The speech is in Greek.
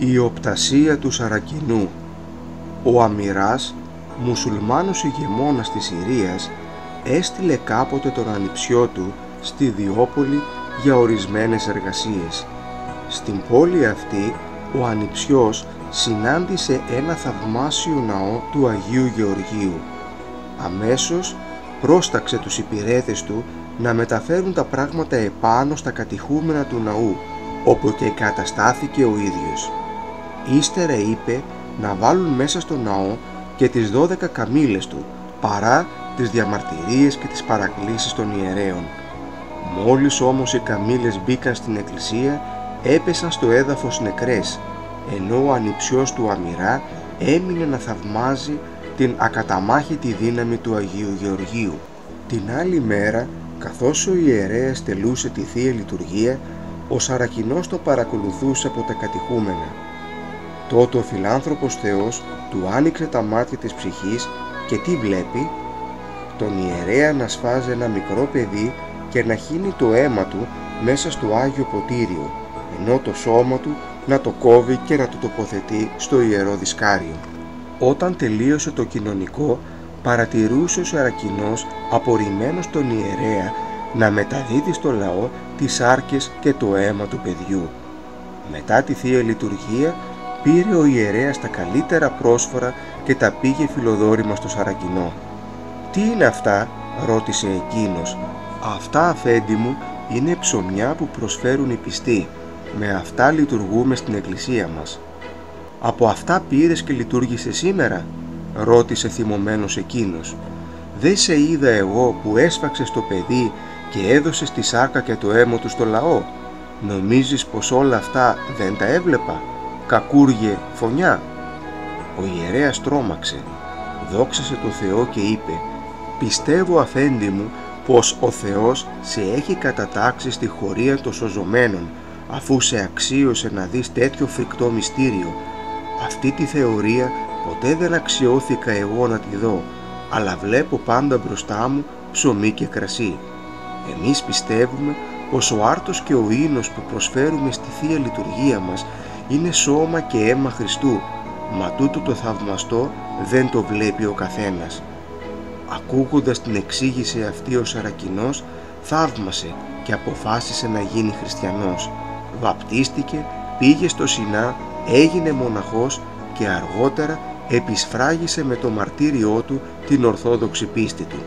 Η οπτασία του Σαρακινού. Ο Αμυράς, μουσουλμάνος ηγεμόνας της Συρίας, έστειλε κάποτε τον ανιψιό του στη Διόπολη για ορισμένες εργασίες. Στην πόλη αυτή ο ανιψιός συνάντησε ένα θαυμάσιο ναό του Αγίου Γεωργίου. Αμέσως πρόσταξε τους υπηρέτες του να μεταφέρουν τα πράγματα επάνω στα κατηχούμενα του ναού, όπου και καταστάθηκε ο ίδιος. Ύστερα είπε να βάλουν μέσα στο ναό και τις 12 καμήλες του, παρά τις διαμαρτυρίες και τις παρακλήσεις των ιερέων. Μόλις όμως οι καμήλες μπήκαν στην εκκλησία, έπεσαν στο έδαφος νεκρές, ενώ ο ανιψιός του Αμυρά έμεινε να θαυμάζει την ακαταμάχητη δύναμη του Αγίου Γεωργίου. Την άλλη μέρα, καθώς ο ιερέας τελούσε τη Θεία Λειτουργία, ο Σαρακινός το παρακολουθούσε από τα κατηχούμενα. Τότε ο φιλάνθρωπος Θεός του άνοιξε τα μάτια της ψυχής και τι βλέπει? Τον ιερέα να σφάζει ένα μικρό παιδί και να χύνει το αίμα του μέσα στο Άγιο Ποτήριο, ενώ το σώμα του να το κόβει και να το τοποθετεί στο Ιερό Δισκάριο. Όταν τελείωσε το κοινωνικό, παρατηρούσε ο Σαρακινός απορριμμένος τον ιερέα να μεταδίδει στο λαό τις άρκες και το αίμα του παιδιού. Μετά τη Θεία Λειτουργία πήρε ο ιερέας τα καλύτερα πρόσφορα και τα πήγε φιλοδόρημα στο Σαρακινό. «Τι είναι αυτά?» ρώτησε εκείνος. «Αυτά, αφέντη μου, είναι ψωμιά που προσφέρουν οι πιστοί. Με αυτά λειτουργούμε στην εκκλησία μας». «Από αυτά πήρες και λειτουργήσε σήμερα?» ρώτησε θυμωμένος εκείνος. «Δεν σε είδα εγώ που έσφαξες το παιδί και έδωσες τη σάρκα και το αίμα του στο λαό? Νομίζεις πως όλα αυτά δεν τα έβλεπα? Κακούργε φωνιά!» Ο ιερέας τρόμαξε, δόξασε το Θεό και είπε «Πιστεύω, αφέντη μου, πως ο Θεός σε έχει κατατάξει στη χωρία των σωζωμένων, αφού σε αξίωσε να δεις τέτοιο φρικτό μυστήριο. Αυτή τη θεωρία ποτέ δεν αξιώθηκα εγώ να τη δω, αλλά βλέπω πάντα μπροστά μου ψωμί και κρασί. Εμείς πιστεύουμε πως ο άρτος και ο ίνος που προσφέρουμε στη Θεία Λειτουργία μας είναι σώμα και αίμα Χριστού, μα τούτο το θαυμαστό δεν το βλέπει ο καθένας». Ακούγοντας την εξήγηση αυτή, ο Σαρακινός θαύμασε και αποφάσισε να γίνει χριστιανός. Βαπτίστηκε, πήγε στο Σινά, έγινε μοναχός και αργότερα επισφράγισε με το μαρτύριό του την ορθόδοξη πίστη του.